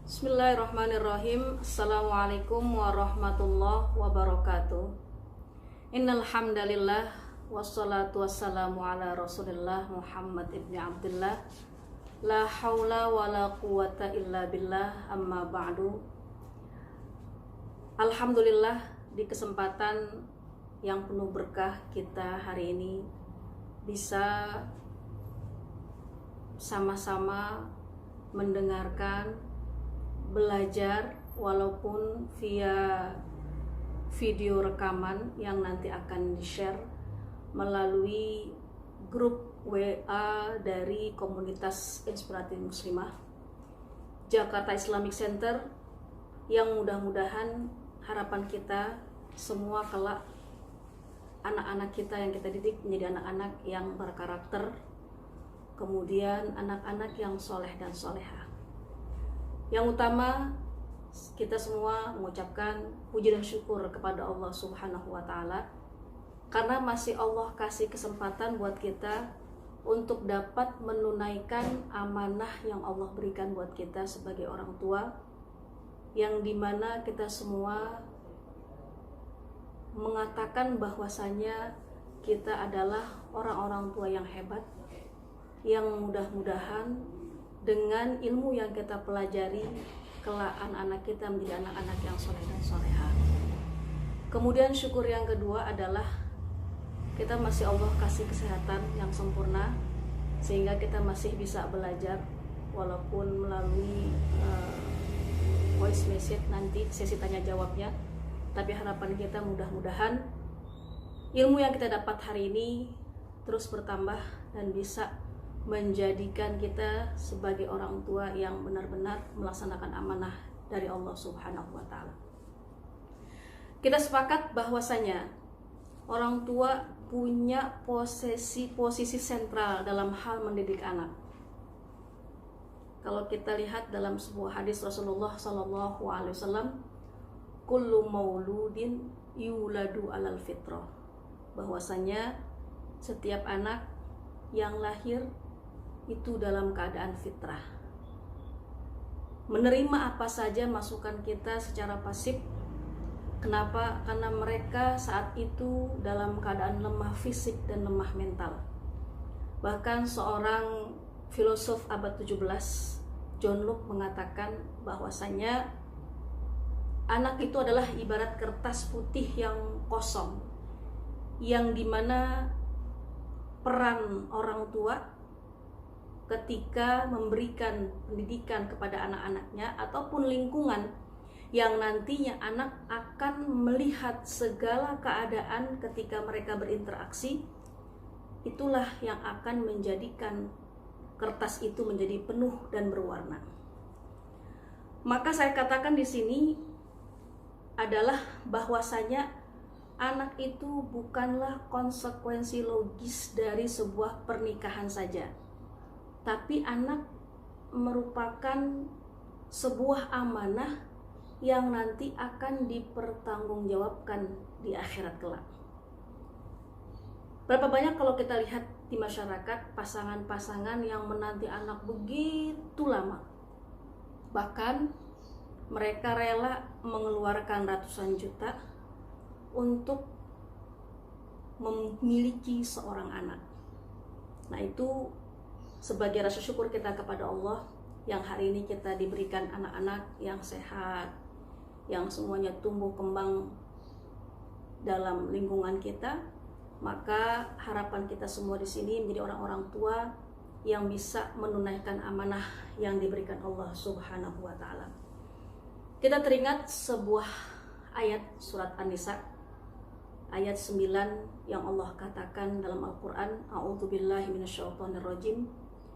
Bismillahirrahmanirrahim. Assalamualaikum warahmatullahi wabarakatuh. Innal hamdalillah wassalatu wassalamu ala Rasulillah Muhammad ibni Abdullah. La haula wala quwata illa billah, amma ba'du. Alhamdulillah, di kesempatan yang penuh berkah kita hari ini bisa sama-sama mendengarkan, belajar walaupun via video rekaman yang nanti akan di-share melalui grup WA dari komunitas Inspiratif Muslimah Jakarta Islamic Center, yang mudah-mudahan harapan kita semua kelak anak-anak kita yang kita didik menjadi anak-anak yang berkarakter, kemudian anak-anak yang soleh dan soleha. Yang utama, kita semua mengucapkan puji dan syukur kepada Allah Subhanahu wa Ta'ala, karena masih Allah kasih kesempatan buat kita untuk dapat menunaikan amanah yang Allah berikan buat kita sebagai orang tua, yang dimana kita semua mengatakan bahwasanya kita adalah orang-orang tua yang hebat, yang mudah-mudahan dengan ilmu yang kita pelajari, kelak anak-anak kita menjadi anak-anak yang soleh dan soleha. Kemudian syukur yang kedua adalah kita masih Allah kasih kesehatan yang sempurna, sehingga kita masih bisa belajar walaupun melalui voice message nanti sesi tanya jawabnya. Tapi harapan kita mudah-mudahan ilmu yang kita dapat hari ini terus bertambah dan bisa menjadikan kita sebagai orang tua yang benar-benar melaksanakan amanah dari Allah Subhanahu wa Ta'ala. Kita sepakat bahwasanya orang tua punya posisi sentral dalam hal mendidik anak. Kalau kita lihat dalam sebuah hadis Rasulullah SAW, kullu mauludin yuladu alal fitrah, bahwasanya setiap anak yang lahir itu dalam keadaan fitrah, menerima apa saja masukan kita secara pasif. Kenapa? Karena mereka saat itu dalam keadaan lemah fisik dan lemah mental. Bahkan seorang filosof abad 17, John Locke, mengatakan bahwasanya anak itu adalah ibarat kertas putih yang kosong, yang dimana peran orang tua ketika memberikan pendidikan kepada anak-anaknya ataupun lingkungan yang nantinya anak akan melihat segala keadaan ketika mereka berinteraksi, itulah yang akan menjadikan kertas itu menjadi penuh dan berwarna. Maka saya katakan di sini adalah bahwasanya anak itu bukanlah konsekuensi logis dari sebuah pernikahan saja, tapi anak merupakan sebuah amanah yang nanti akan dipertanggungjawabkan di akhirat kelak. Berapa banyak kalau kita lihat di masyarakat pasangan-pasangan yang menanti anak begitu lama, bahkan mereka rela mengeluarkan ratusan juta untuk memiliki seorang anak. Nah, itu sebagai rasa syukur kita kepada Allah yang hari ini kita diberikan anak-anak yang sehat, yang semuanya tumbuh kembang dalam lingkungan kita. Maka harapan kita semua di sini menjadi orang-orang tua yang bisa menunaikan amanah yang diberikan Allah Subhanahu wa Ta'ala. Kita teringat sebuah ayat surat An-Nisa ayat 9 yang Allah katakan dalam Al-Quran, a'udzubillahi minasyaitonirrajim,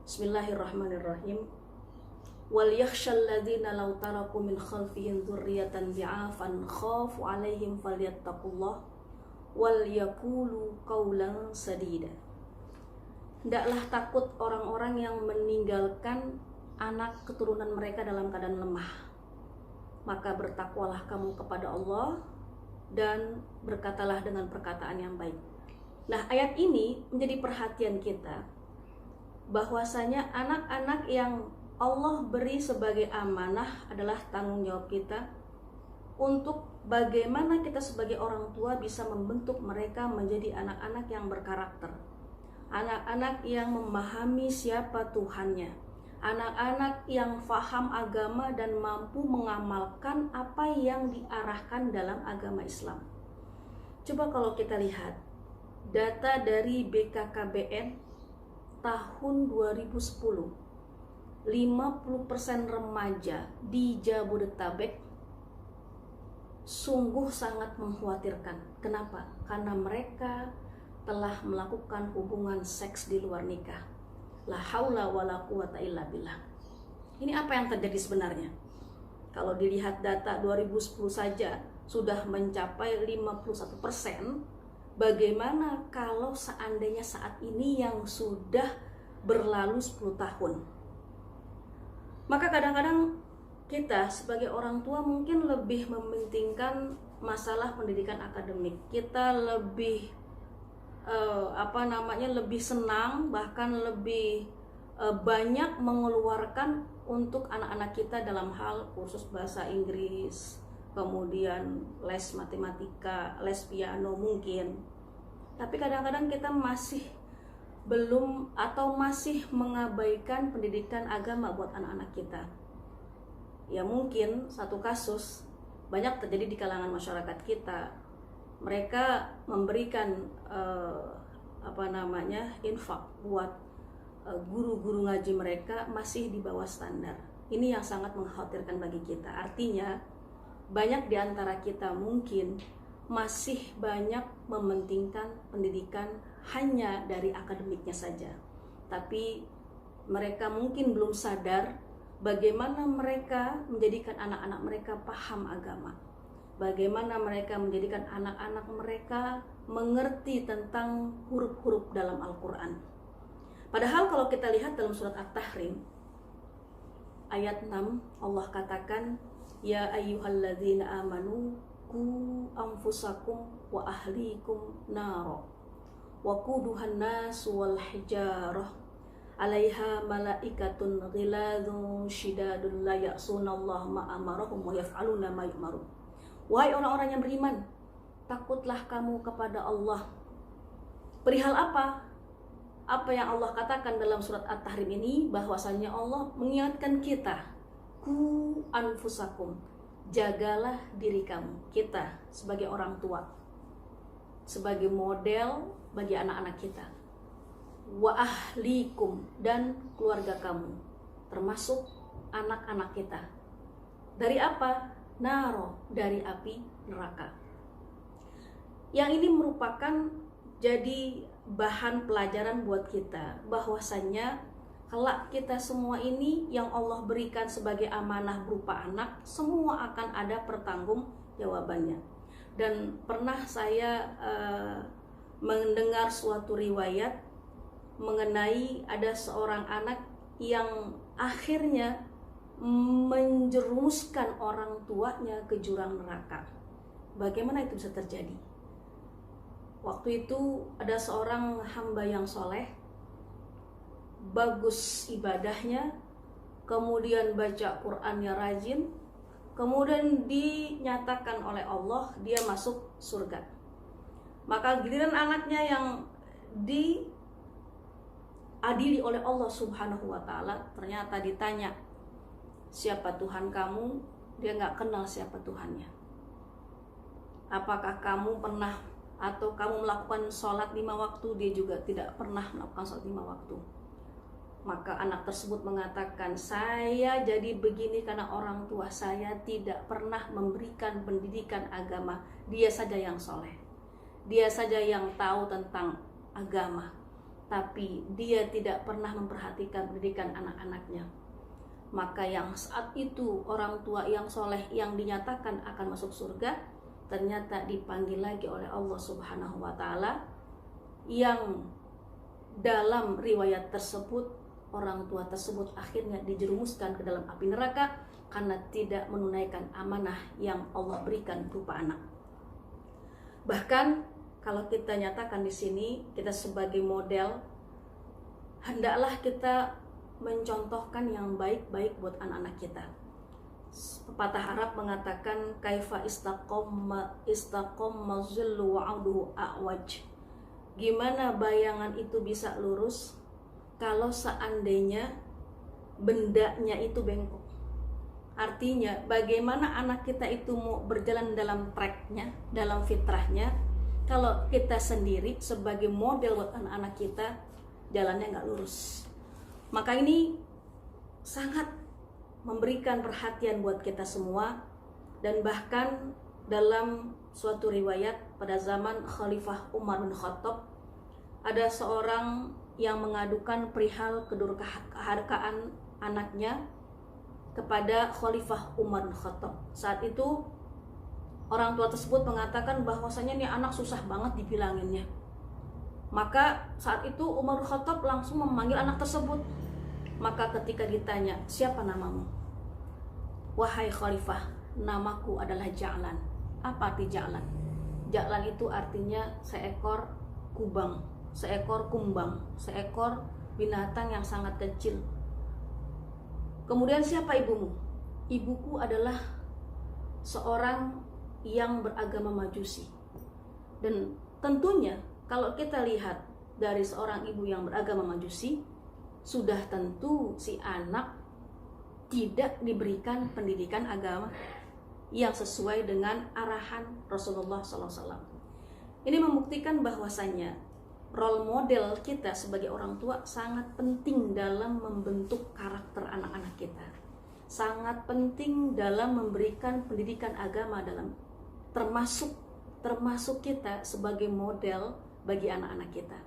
bismillahirrahmanirrahim, wal yakhshal ladzina law taraku min khalfihim dzurriyyatan dhi'afan khafu 'alaihim falyattaqullah wal yaqulu qawlan sadida. Hendaklah takut orang-orang yang meninggalkan anak keturunan mereka dalam keadaan lemah, maka bertakwalah kamu kepada Allah dan berkatalah dengan perkataan yang baik. Nah, ayat ini menjadi perhatian kita bahwasanya anak-anak yang Allah beri sebagai amanah adalah tanggung jawab kita untuk bagaimana kita sebagai orang tua bisa membentuk mereka menjadi anak-anak yang berkarakter, anak-anak yang memahami siapa Tuhannya, anak-anak yang faham agama dan mampu mengamalkan apa yang diarahkan dalam agama Islam. Coba kalau kita lihat data dari BKKBN tahun 2010, 50% remaja di Jabodetabek sungguh sangat mengkhawatirkan. Kenapa? Karena mereka telah melakukan hubungan seks di luar nikah. La haula wala quwata illa billah. Ini apa yang terjadi sebenarnya? Kalau dilihat data 2010 saja sudah mencapai 51%. Bagaimana kalau seandainya saat ini yang sudah berlalu 10 tahun? Maka kadang-kadang kita sebagai orang tua mungkin lebih mementingkan masalah pendidikan akademik. Kita lebih lebih senang, bahkan lebih banyak mengeluarkan untuk anak-anak kita dalam hal kursus bahasa Inggris, kemudian les matematika, les piano mungkin. Tapi kadang-kadang kita masih belum atau masih mengabaikan pendidikan agama buat anak-anak kita. Ya mungkin satu kasus banyak terjadi di kalangan masyarakat kita. Mereka memberikan infak buat guru-guru ngaji mereka masih di bawah standar. Ini yang sangat mengkhawatirkan bagi kita. Artinya banyak di antara kita mungkin masih banyak mementingkan pendidikan hanya dari akademiknya saja, tapi mereka mungkin belum sadar bagaimana mereka menjadikan anak-anak mereka paham agama, bagaimana mereka menjadikan anak-anak mereka mengerti tentang huruf-huruf dalam Al-Quran. Padahal kalau kita lihat dalam surat At-Tahrim ayat 6, Allah katakan, ya ayyuhalladzina amanu qu anfusakum wa ahlikum naro waquduhan nas wal hijarah 'alaiha malaikatun ghiladun syidadun la ya'sunallaha ma amarahum wa yaf'aluna ma yu'marun. Wahai orang-orang yang beriman, takutlah kamu kepada Allah. Perihal apa? Apa yang Allah katakan dalam surat At-Tahrim ini, bahwasanya Allah mengingatkan kita, ku anfusakum, jagalah diri kamu. Kita sebagai orang tua, sebagai model bagi anak-anak kita, wa ahlikum, dan keluarga kamu, termasuk anak-anak kita. Dari apa? Naro, dari api neraka. Yang ini merupakan jadi bahan pelajaran buat kita, bahwasannya kelak kita semua ini yang Allah berikan sebagai amanah berupa anak, semua akan ada pertanggung jawabannya. Dan pernah saya mendengar suatu riwayat mengenai ada seorang anak yang akhirnya menjerumuskan orang tuanya ke jurang neraka. Bagaimana itu bisa terjadi? Waktu itu ada seorang hamba yang soleh, bagus ibadahnya, kemudian baca Qur'annya rajin, kemudian dinyatakan oleh Allah dia masuk surga. Maka giliran anaknya yang diadili oleh Allah Subhanahu wa Ta'ala, ternyata ditanya, siapa Tuhan kamu? Dia nggak kenal siapa Tuhannya. Apakah kamu pernah atau kamu melakukan sholat 5 waktu? Dia juga tidak pernah melakukan sholat 5 waktu. Maka anak tersebut mengatakan, saya jadi begini karena orang tua saya tidak pernah memberikan pendidikan agama. Dia saja yang soleh, dia saja yang tahu tentang agama, tapi dia tidak pernah memperhatikan pendidikan anak-anaknya. Maka yang saat itu orang tua yang soleh yang dinyatakan akan masuk surga, ternyata dipanggil lagi oleh Allah Subhanahu wa Ta'ala, yang dalam riwayat tersebut orang tua tersebut akhirnya dijerumuskan ke dalam api neraka karena tidak menunaikan amanah yang Allah berikan berupa anak. Bahkan kalau kita nyatakan di sini, kita sebagai model, hendaklah kita mencontohkan yang baik-baik buat anak-anak kita. Pepatah Arab mengatakan kaifa istaqamma zillu wa'uduhu a'waj. Gimana bayangan itu bisa lurus kalau seandainya bendanya itu bengkok. Artinya bagaimana anak kita itu mau berjalan dalam tracknya, dalam fitrahnya, kalau kita sendiri sebagai model buat anak-anak kita jalannya nggak lurus. Maka ini sangat memberikan perhatian buat kita semua. Dan bahkan dalam suatu riwayat pada zaman Khalifah Umar bin Khattab, ada seorang yang mengadukan perihal kedurhakaan anaknya kepada Khalifah Umar bin Khattab. Saat itu orang tua tersebut mengatakan bahwasanya nih anak susah banget dibilanginnya. Maka saat itu Umar bin Khattab langsung memanggil anak tersebut. Maka ketika ditanya, siapa namamu? Wahai Khalifah, namaku adalah Ja'lan. Apa arti Ja'lan? Ja'lan itu artinya seekor kubang, seekor kumbang, seekor binatang yang sangat kecil. Kemudian siapa ibumu? Ibuku adalah seorang yang beragama Majusi. Dan tentunya kalau kita lihat dari seorang ibu yang beragama Majusi, sudah tentu si anak tidak diberikan pendidikan agama yang sesuai dengan arahan Rasulullah SAW. Ini membuktikan bahwasannya role model kita sebagai orang tua sangat penting dalam membentuk karakter anak-anak kita. Sangat penting dalam memberikan pendidikan agama dalam termasuk kita sebagai model bagi anak-anak kita.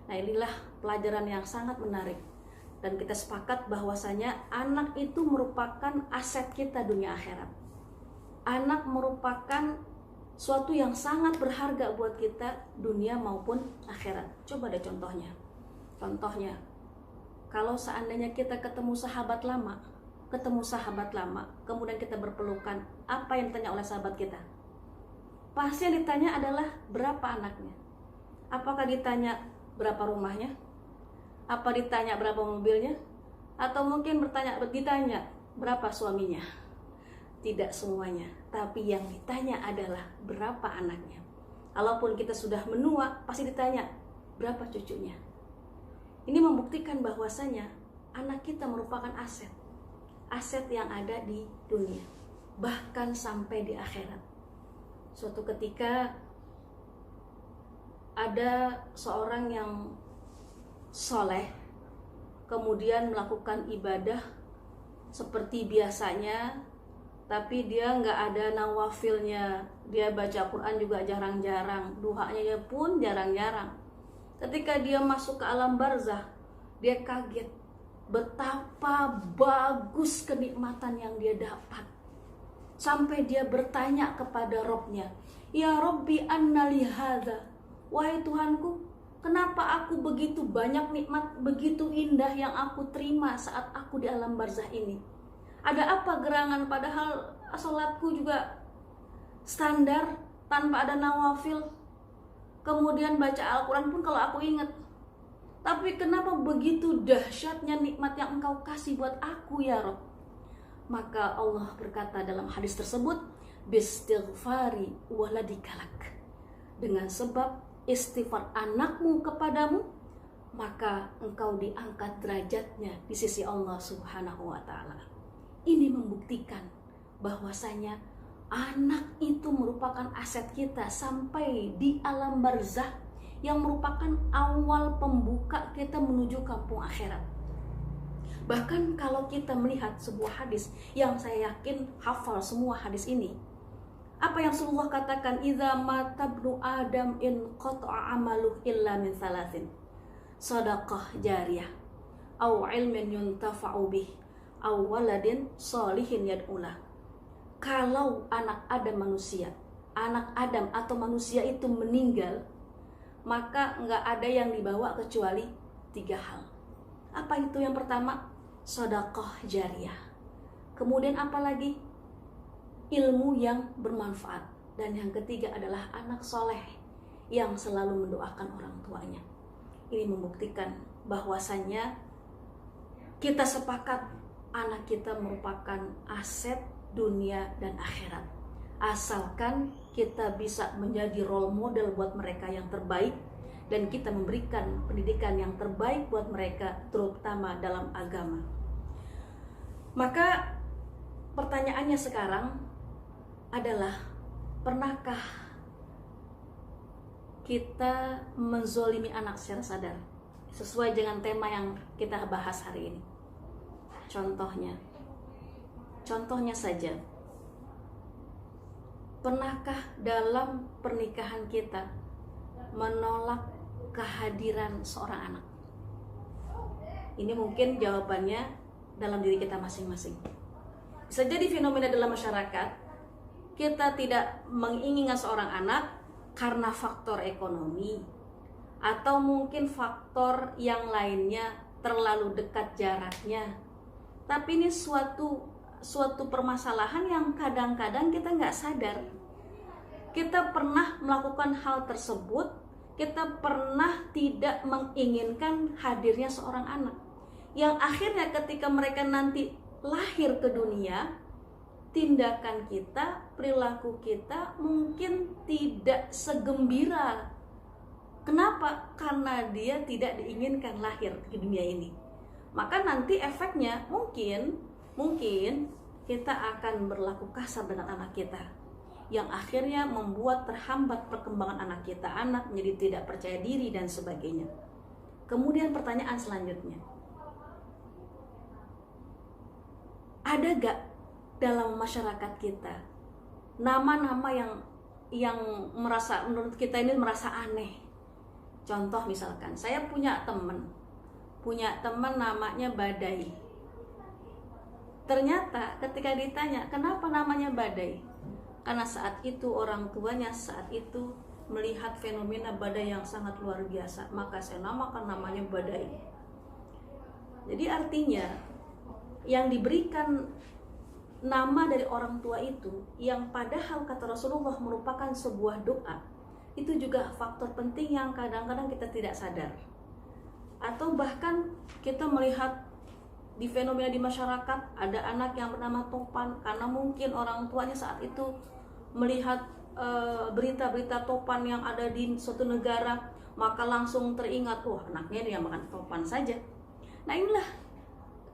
Nah, inilah pelajaran yang sangat menarik. Dan kita sepakat bahwasanya anak itu merupakan aset kita dunia akhirat. Anak merupakan suatu yang sangat berharga buat kita dunia maupun akhirat. Coba deh contohnya. Contohnya, kalau seandainya kita ketemu sahabat lama, kemudian kita berpelukan, apa yang ditanya oleh sahabat kita? Pasti yang ditanya adalah berapa anaknya. Apakah ditanya berapa rumahnya? Apa ditanya berapa mobilnya? Atau mungkin ditanya berapa suaminya? Tidak semuanya, tapi yang ditanya adalah berapa anaknya. Kalaupun kita sudah menua, pasti ditanya berapa cucunya. Ini membuktikan bahwasanya anak kita merupakan aset yang ada di dunia, bahkan sampai di akhirat. Suatu ketika ada seorang yang soleh, kemudian melakukan ibadah seperti biasanya, tapi dia nggak ada nawafilnya. Dia baca Quran juga jarang-jarang, duhanya pun jarang-jarang. Ketika dia masuk ke alam barzah, dia kaget betapa bagus kenikmatan yang dia dapat. Sampai dia bertanya kepada Robnya, ya Robbi anna li hadza, wahai Tuhanku, kenapa aku begitu banyak nikmat, begitu indah yang aku terima saat aku di alam barzah ini? Ada apa gerangan, padahal sholatku juga standar tanpa ada nawafil. Kemudian baca Al-Quran pun kalau aku ingat. Tapi kenapa begitu dahsyatnya nikmat yang engkau kasih buat aku ya Rob? Maka Allah berkata dalam hadis tersebut, bistighfari waladikalak. Dengan sebab istighfar anakmu kepadamu, maka engkau diangkat derajatnya di sisi Allah Subhanahu wa Ta'ala. Ini membuktikan bahwasanya anak itu merupakan aset kita sampai di alam barzah, yang merupakan awal pembuka kita menuju kampung akhirat. Bahkan kalau kita melihat sebuah hadis yang saya yakin hafal semua hadis ini, apa yang Rasulullah katakan, idza mata ibnu adam in qata'a amaluh illa min thalathin, sadaqah jariyah aw ilmin yuntafa'u bih aw waladin sholihin yad'ulah. Kalau anak Adam atau manusia itu meninggal, maka nggak ada yang dibawa kecuali 3 hal. Apa itu? Yang pertama, sedekah jariyah. Kemudian apa lagi? Ilmu yang bermanfaat. Dan yang ketiga adalah anak soleh yang selalu mendoakan orang tuanya. Ini membuktikan bahwasannya kita sepakat anak kita merupakan aset dunia dan akhirat. Asalkan kita bisa menjadi role model buat mereka yang terbaik, dan kita memberikan pendidikan yang terbaik buat mereka, terutama dalam agama. Maka pertanyaannya sekarang adalah, pernahkah kita menzolimi anak secara sadar? Sesuai dengan tema yang kita bahas hari ini. Contohnya saja, pernahkah dalam pernikahan kita menolak kehadiran seorang anak? Ini mungkin jawabannya dalam diri kita masing-masing. Bisa jadi fenomena dalam masyarakat, kita tidak menginginkan seorang anak karena faktor ekonomi, atau mungkin faktor yang lainnya, terlalu dekat jaraknya. Tapi ini suatu permasalahan yang kadang-kadang kita nggak sadar. Kita pernah melakukan hal tersebut, kita pernah tidak menginginkan hadirnya seorang anak, yang akhirnya ketika mereka nanti lahir ke dunia, tindakan kita, perilaku kita mungkin tidak segembira. Kenapa? Karena dia tidak diinginkan lahir ke dunia ini. Maka nanti efeknya mungkin kita akan berlaku kasar dengan anak kita, yang akhirnya membuat terhambat perkembangan anak kita. Anak menjadi tidak percaya diri dan sebagainya. Kemudian pertanyaan selanjutnya, ada gak dalam masyarakat kita nama-nama yang merasa, menurut kita ini merasa aneh? Contoh misalkan, saya punya teman namanya Badai. Ternyata ketika ditanya kenapa namanya Badai, karena saat itu orang tuanya saat itu melihat fenomena badai yang sangat luar biasa, maka saya namakan namanya Badai. Jadi artinya yang diberikan nama dari orang tua itu, yang padahal kata Rasulullah merupakan sebuah doa, itu juga faktor penting yang kadang-kadang kita tidak sadar. Atau bahkan kita melihat di fenomena di masyarakat, ada anak yang bernama Topan, karena mungkin orang tuanya saat itu melihat berita-berita Topan yang ada di suatu negara, maka langsung teringat, wah anaknya dia makan Topan saja. Nah inilah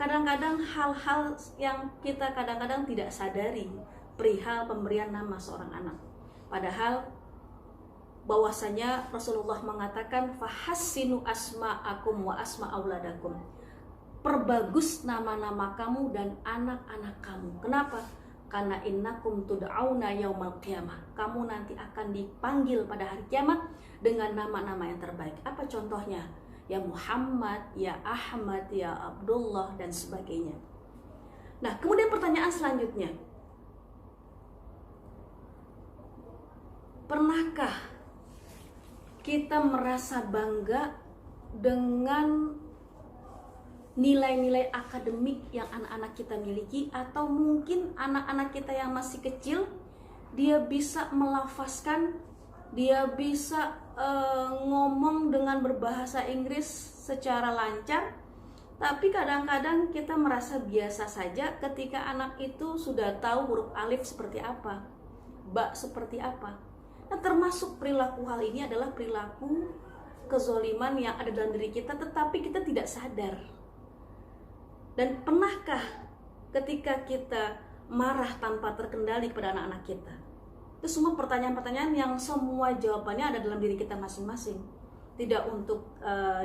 kadang-kadang hal-hal yang kita kadang-kadang tidak sadari perihal pemberian nama seorang anak. Padahal bahwasanya Rasulullah mengatakan fahassinu asma'akum wa asma auladakum. Perbagus nama-nama kamu dan anak-anak kamu. Kenapa? Karena innakum tud'auna yaumal qiyamah. Kamu nanti akan dipanggil pada hari kiamat dengan nama-nama yang terbaik. Apa contohnya? Ya Muhammad, ya Ahmad, ya Abdullah dan sebagainya. Nah, kemudian pertanyaan selanjutnya, pernahkah kita merasa bangga dengan nilai-nilai akademik yang anak-anak kita miliki, atau mungkin anak-anak kita yang masih kecil, dia bisa melafazkan, dia bisa ngomong dengan berbahasa Inggris secara lancar, tapi kadang-kadang kita merasa biasa saja ketika anak itu sudah tahu huruf alif seperti apa, ba seperti apa. Nah, termasuk perilaku hal ini adalah perilaku kezoliman yang ada dalam diri kita, tetapi kita tidak sadar. Dan pernahkah ketika kita marah tanpa terkendali kepada anak-anak kita? Itu semua pertanyaan-pertanyaan yang semua jawabannya ada dalam diri kita masing-masing, tidak untuk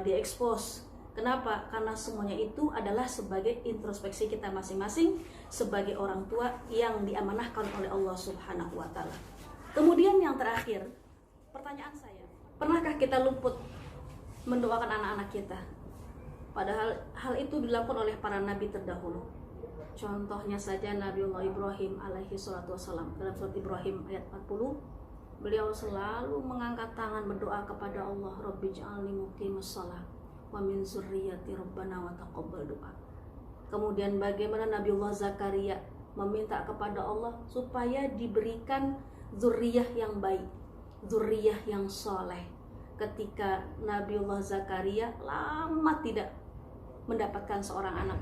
diekspos. Kenapa? Karena semuanya itu adalah sebagai introspeksi kita masing-masing sebagai orang tua yang diamanahkan oleh Allah Subhanahu wa Ta'ala. Kemudian yang terakhir, pertanyaan saya, pernahkah kita luput mendoakan anak-anak kita? Padahal hal itu dilakukan oleh para nabi terdahulu. Contohnya saja Nabiullah Ibrahim alaihi salatu wassalam. Dalam surat Ibrahim ayat 40, beliau selalu mengangkat tangan berdoa kepada Allah, Rabbi ja'alni muqimus shalah wa min zurriyyati rabbana wa taqabbal doa. Kemudian bagaimana Nabiullah Zakaria meminta kepada Allah supaya diberikan zuriyah yang baik, zuriyah yang soleh. Ketika Nabiullah Zakaria lama tidak mendapatkan seorang anak,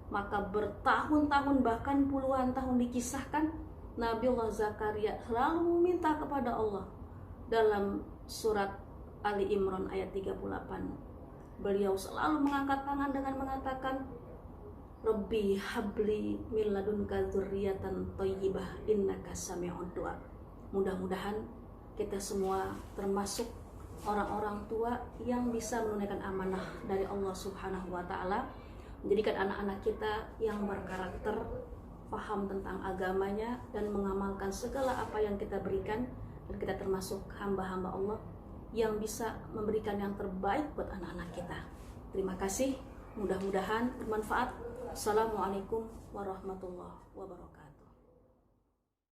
Maka bertahun-tahun bahkan puluhan tahun dikisahkan Nabiullah Zakaria selalu meminta kepada Allah. Dalam surat Ali Imran ayat 38, beliau selalu mengangkat tangan dengan mengatakan, Rabbi habli min ladunka dzurriyyatan thayyibah innaka sami'ud du'a. Mudah-mudahan kita semua termasuk orang-orang tua yang bisa menunaikan amanah dari Allah Subhanahu wa taala, menjadikan anak-anak kita yang berkarakter, paham tentang agamanya, dan mengamalkan segala apa yang kita berikan, dan kita termasuk hamba-hamba Allah yang bisa memberikan yang terbaik buat anak-anak kita. Terima kasih, mudah-mudahan bermanfaat. Assalamualaikum warahmatullahi wabarakatuh.